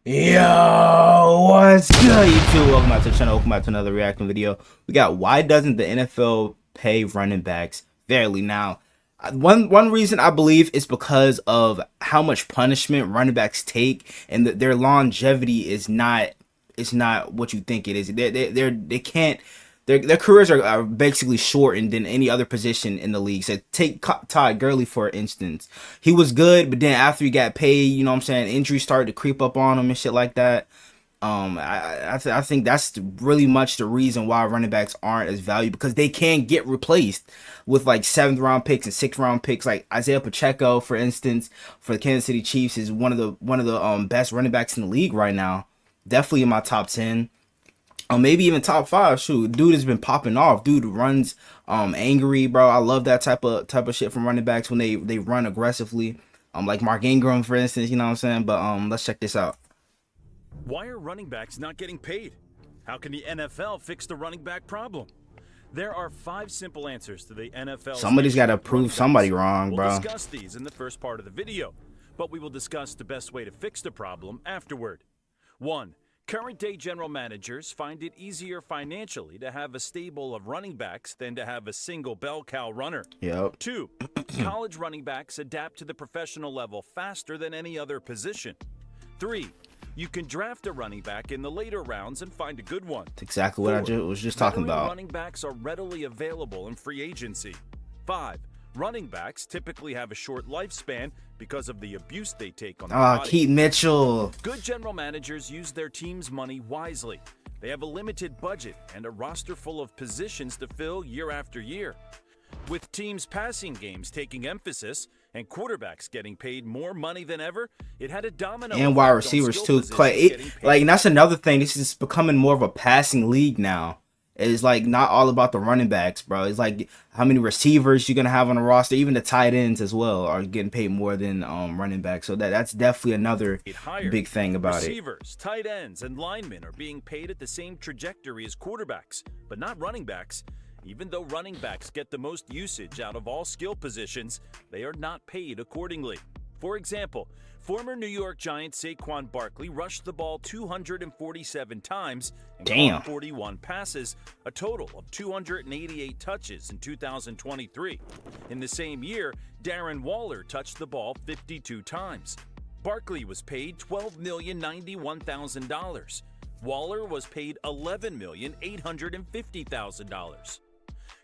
Yo, what's good, YouTube? Welcome back to the channel. Welcome back to another reacting video. We got why doesn't the NFL pay running backs fairly? Now, one reason I believe is because of how much punishment running backs take, and their longevity is not what you think it is. They can't. Their careers are basically shortened than any other position in the league. So take Todd Gurley, for instance. He was good, but then after he got paid, you know what I'm saying, injuries started to creep up on him and shit like that. I think that's really much the reason why running backs aren't as valuable, because they can get replaced with like 7th round picks and 6th round picks. Like Isaiah Pacheco, for instance, for the Kansas City Chiefs, is one of the best running backs in the league right now. Definitely in my top 10. Maybe even top 5. Shoot, dude has been popping off. Dude runs angry, bro. I love that type of shit from running backs when they run aggressively. Like Mark Ingram, for instance, you know what I'm saying? But let's check this out. Why are running backs not getting paid? How can the NFL fix the running back problem? There are 5 simple answers to the NFL. Somebody's got to prove somebody wrong, bro. We'll discuss these in the first part of the video, but we will discuss the best way to fix the problem afterward. 1. Current day general managers find it easier financially to have a stable of running backs than to have a single bell cow runner. Yep. 2. College running backs adapt to the professional level faster than any other position. 3. You can draft a running back in the later rounds and find a good one. That's exactly what I was just talking about. Running backs are readily available in free agency. 5. Running backs typically have a short lifespan because of the abuse they take on their body. Keaton Mitchell. Good general managers use their team's money wisely. They have a limited budget and a roster full of positions to fill year after year. With teams' passing games taking emphasis and quarterbacks getting paid more money than ever, it had a domino and wide receivers too. Like that's another thing. This is becoming more of a passing league now. It's like not all about the running backs, bro. It's like how many receivers you're gonna have on the roster. Even the tight ends as well are getting paid more than running backs. So that's definitely another big thing about it. Receivers, tight ends, and linemen are being paid at the same trajectory as quarterbacks, but not running backs. Even though running backs get the most usage out of all skill positions, they are not paid accordingly. For example, former New York Giant Saquon Barkley rushed the ball 247 times and caught 41 passes, a total of 288 touches in 2023. In the same year, Darren Waller touched the ball 52 times. Barkley was paid $12,091,000. Waller was paid $11,850,000.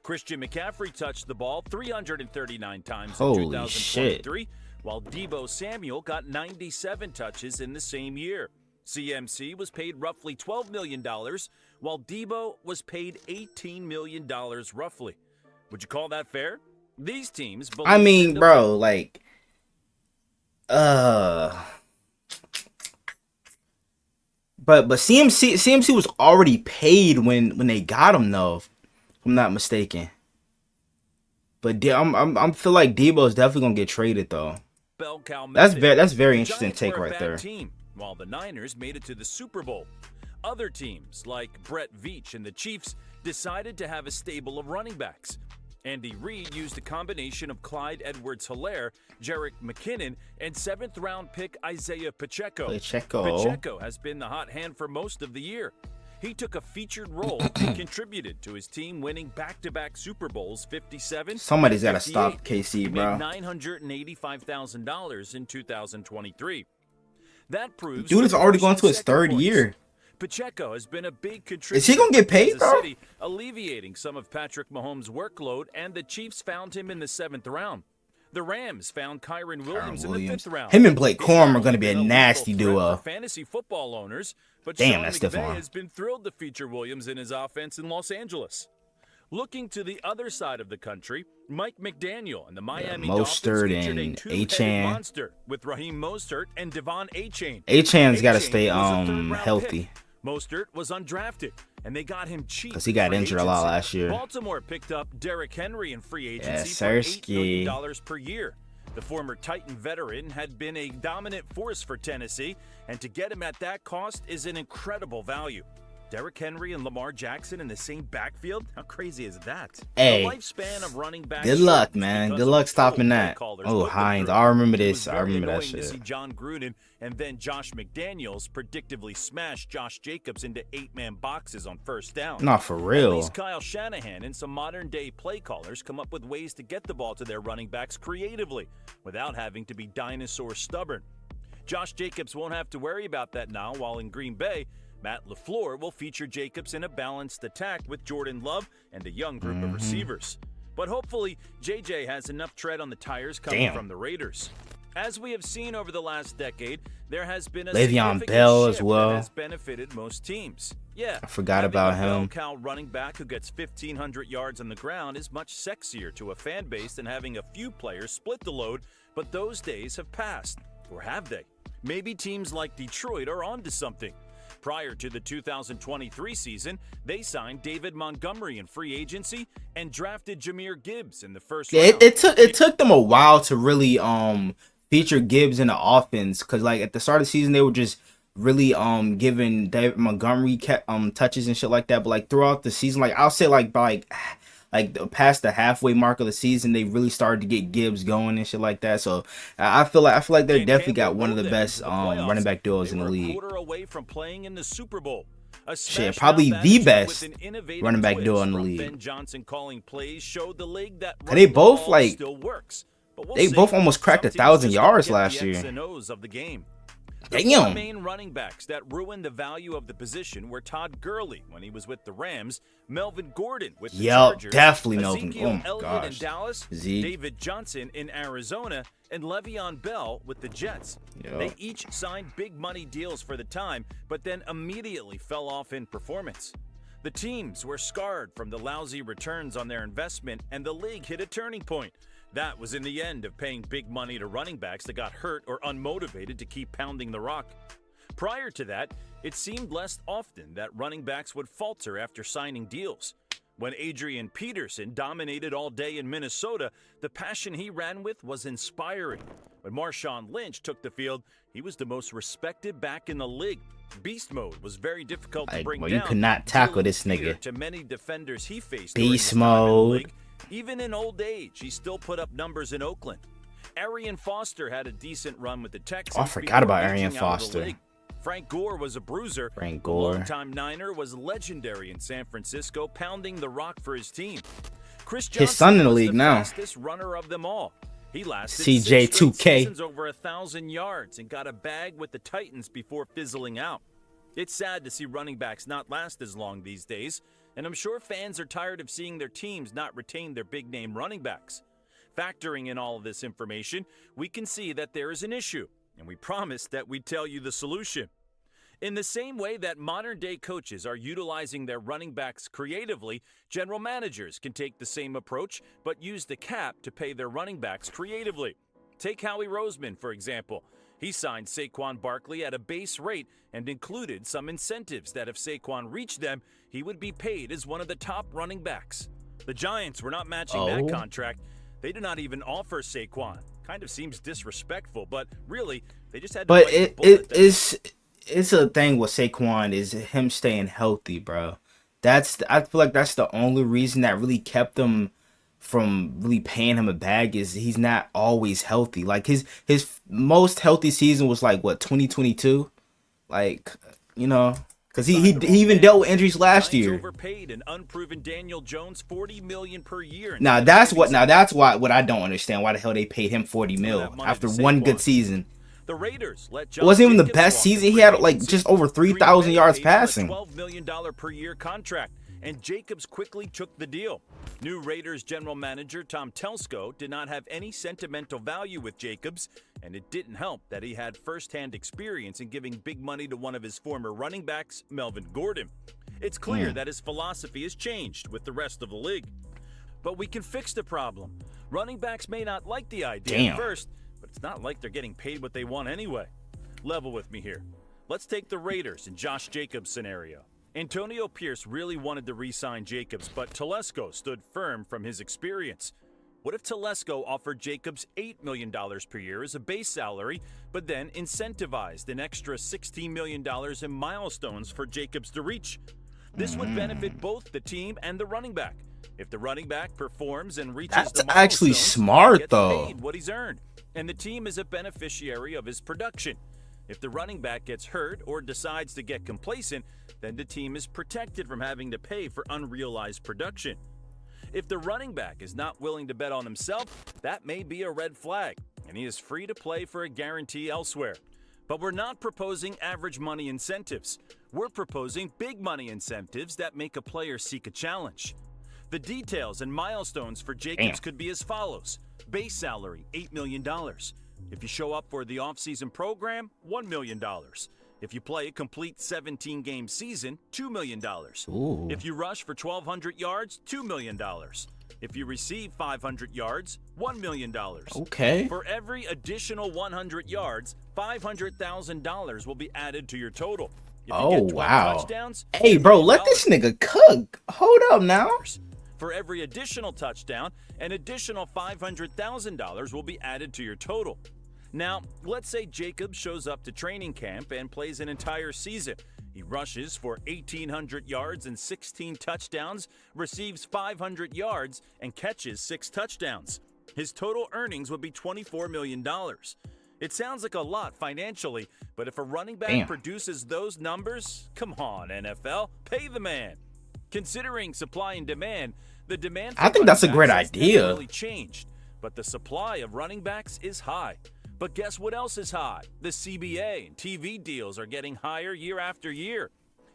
Christian McCaffrey touched the ball 339 times in 2023, while Deebo Samuel got 97 touches in the same year. CMC was paid roughly $12 million, while Deebo was paid $18 million roughly. Would you call that fair? These teams believe I mean, bro, like, but CMC was already paid when they got him, though, if I'm not mistaken. But I'm feel like Deebo is definitely gonna get traded though. That's very interesting take right there. While the Niners made it to the Super Bowl, other teams like Brett Veach and the Chiefs decided to have a stable of running backs. Andy Reid used a combination of Clyde Edwards-Helaire, Jerick McKinnon, and 7th round pick Isaiah Pacheco. Pacheco has been the hot hand for most of the year. He took a featured role and contributed to his team winning back-to-back Super Bowls 57. Somebody's got to stop KC, bro. $985,000 in 2023. That proves dude is already going to his 3rd year. Pacheco has been a big contributor. Is he gonna get paid, bro? City, alleviating some of Patrick Mahomes' workload, and the Chiefs found him in the 7th round. The Rams found Kyren Williams in the 5th round. Him and Blake Corum are going to be a nasty duo. Fantasy football owners, but damn, Sean that's McVay has been thrilled to feature Williams in his offense in Los Angeles. Looking to the other side of the country, Mike McDaniel and the Miami Dolphins featured a two-headed monster with Raheem Mostert and Devon Achane. Achane's got to stay healthy. Mostert was undrafted, and they got him cheap because he got injured a lot last year. Baltimore picked up Derrick Henry in free agency for $8 million per year. The former Titan veteran had been a dominant force for Tennessee, and to get him at that cost is an incredible value. Derrick Henry and Lamar Jackson in the same backfield? How crazy is that? Hey, the lifespan of running backs good luck, shortens man. because Good of luck the stopping play that. callers Oh, put them Hines, through. I remember It was this. I very remember that annoying to shit. see John Gruden and then Josh McDaniels predictively smash Josh Jacobs into 8-man boxes on first down. Not for At real. least Kyle Shanahan and some modern-day play callers come up with ways to get the ball to their running backs creatively without having to be dinosaur stubborn. Josh Jacobs won't have to worry about that now, while in Green Bay, Matt LaFleur will feature Jacobs in a balanced attack with Jordan Love and a young group of receivers. But hopefully, JJ has enough tread on the tires coming from the Raiders. As we have seen over the last decade, there has been a Le'Veon significant Bell shift as well. that has benefited most teams. Yeah, I forgot having about a bell him. cow running back who gets 1,500 yards on the ground is much sexier to a fan base than having a few players split the load, but those days have passed. Or have they? Maybe teams like Detroit are onto something. Prior to the 2023 season, they signed David Montgomery in free agency and drafted Jahmyr Gibbs in the first Yeah, round. it took them a while to really feature Gibbs in the offense, because like at the start of the season they were just really giving David Montgomery touches and shit like that. But like throughout the season, like I'll say like by like past the halfway mark of the season, they really started to get Gibbs going and shit like that. So I feel like they Dan definitely got Campbell one of the rode them best into the playoffs. running back duos They in the were a league. quarter away from playing in the Super Bowl. A Shit, smash probably mouth the attitude best with an innovative running back twist duo in the from league. Ben Johnson calling plays showed the league that They running the both, ball like, still works. But we'll they see. both almost cracked Some teams 1,000 just yards don't get last the year. X's and O's of the game. The Damn. four main running backs that ruined the value of the position were Todd Gurley when he was with the Rams, Melvin Gordon with the Yup, Chargers, definitely Melvin. Ezekiel Oh my Elliott in gosh. Dallas, Zeke. David Johnson in Arizona, and Le'Veon Bell with the Jets. Yup. They each signed big money deals for the time, but then immediately fell off in performance. The teams were scarred from the lousy returns on their investment, and the league hit a turning point. That was in the end of paying big money to running backs that got hurt or unmotivated to keep pounding the rock. Prior to that, it seemed less often that running backs would falter after signing deals. When Adrian Peterson dominated all day in Minnesota, the passion he ran with was inspiring. When Marshawn Lynch took the field, he was the most respected back in the league. Beast mode was very difficult to Like, bring well, down. you could not tackle dealing this fear nigga. To many defenders he faced Beast during his time in the mode. league. Even in old age, he still put up numbers in Oakland. Arian Foster had a decent run with the Texans. Oh, I forgot before about Arian aging out of the Foster. league. Frank Gore was a bruiser. Frank The Gore. longtime Niner was legendary in San Francisco, pounding the rock for his team. Chris His son in the was league now. fastest runner of them all. He lasted CJ 6 straight 2K. seasons over 1,000 yards and got a bag with the Titans before fizzling out. It's sad to see running backs not last as long these days, and I'm sure fans are tired of seeing their teams not retain their big-name running backs. Factoring in all of this information, we can see that there is an issue, and we promised that we'd tell you the solution. In the same way that modern-day coaches are utilizing their running backs creatively, general managers can take the same approach but use the cap to pay their running backs creatively. Take Howie Roseman, for example. He signed Saquon Barkley at a base rate and included some incentives that if Saquon reached them, he would be paid as one of the top running backs. The Giants were not matching that contract. They did not even offer Saquon. Kind of seems disrespectful, but really, they just had to But bite the bullet there. it's a thing with Saquon is him staying healthy, bro. I feel like that's the only reason that really kept them from really paying him a bag is he's not always healthy. Like his most healthy season was like what 2022, like because he even dealt with injuries last Giants year. overpaid an unproven Daniel Jones $40 million per year. Now that's what I don't understand why the hell they paid him $40 million after one good season. The Raiders let It wasn't even the Jacobs best walk season. in He free had like agency. just over Green 3,000 Bay yards paid him a passing. $12 million per year contract, and Jacobs quickly took the deal. New Raiders general manager Tom Telesco did not have any sentimental value with Jacobs, and it didn't help that he had firsthand experience in giving big money to one of his former running backs, Melvin Gordon. It's clear that his philosophy has changed with the rest of the league. But we can fix the problem. Running backs may not like the idea at first, but it's not like they're getting paid what they want anyway. Level with me here. Let's take the Raiders and Josh Jacobs scenario. Antonio Pierce really wanted to re-sign Jacobs, but Telesco stood firm from his experience. What if Telesco offered Jacobs $8 million per year as a base salary, but then incentivized an extra $16 million in milestones for Jacobs to reach? This would benefit both the team and the running back. If the running back performs and reaches That's the actually milestones, smart, he gets though. paid what he's earned, and the team is a beneficiary of his production. If the running back gets hurt or decides to get complacent, then the team is protected from having to pay for unrealized production. If the running back is not willing to bet on himself, that may be a red flag, and he is free to play for a guarantee elsewhere. But we're not proposing average money incentives. We're proposing big money incentives that make a player seek a challenge. The details and milestones for Jacobs could be as follows. Base salary, $8 million. If you show up for the offseason program, $1 million. If you play a complete 17-game season, $2 million. Ooh. If you rush for 1,200 yards, $2 million. If you receive 500 yards, $1 million. Okay. For every additional 100 yards, $500,000 will be added to your total. If you Oh, get 12 wow. touchdowns, Hey, bro, let this nigga cook. Hold up now. For every additional touchdown, an additional $500,000 will be added to your total. Now, let's say Jacob shows up to training camp and plays an entire season. He rushes for 1,800 yards and 16 touchdowns, receives 500 yards, and catches 6 touchdowns. His total earnings would be $24 million. It sounds like a lot financially, but if a running back produces those numbers, come on, NFL, pay the man. Considering supply and demand, the demand for I think that's a running great backs has idea. never really changed, but the supply of running backs is high. But guess what else is high? The CBA and TV deals are getting higher year after year.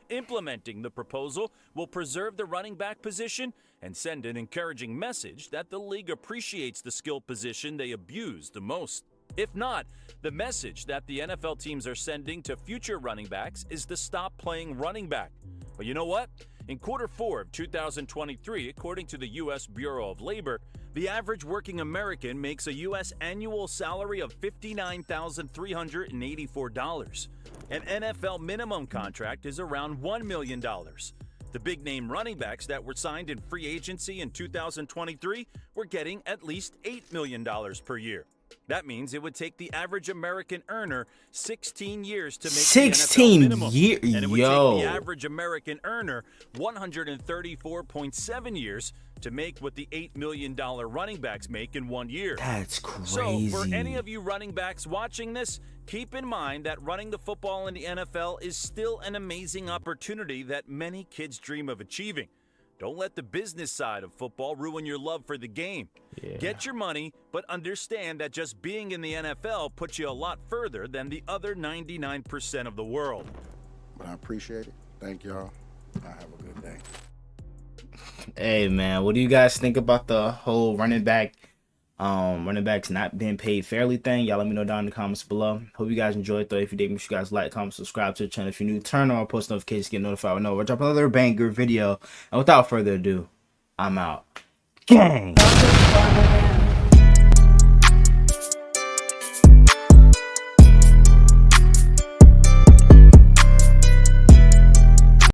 Implementing the proposal will preserve the running back position and send an encouraging message that the league appreciates the skill position they abuse the most. If not, the message that the NFL teams are sending to future running backs is to stop playing running back. But you know what? In quarter 4 of 2023, according to the U.S. Bureau of Labor, the average working American makes a U.S. annual salary of $59,384. An NFL minimum contract is around $1 million. The big-name running backs that were signed in free agency in 2023 were getting at least $8 million per year. That means it would take the average American earner 16 years to make 16 the NFL minimum. years, And it would yo. take the average American earner 134.7 years to make what the $8 million running backs make in 1 year. That's crazy. So, for any of you running backs watching this, keep in mind that running the football in the NFL is still an amazing opportunity that many kids dream of achieving. Don't let the business side of football ruin your love for the game. Yeah. Get your money, but understand that just being in the NFL puts you a lot further than the other 99% of the world. But I appreciate it. Thank y'all. I have a good day. Hey, man, what do you guys think about the whole running backs not being paid fairly thing? Y'all let me know down in the comments below. Hope you guys enjoyed, though. If you did, make sure you guys like, comment, subscribe to the channel. If you're new, turn on post notifications, get notified whenever I drop another banger video. And without further ado, I'm out. Gang!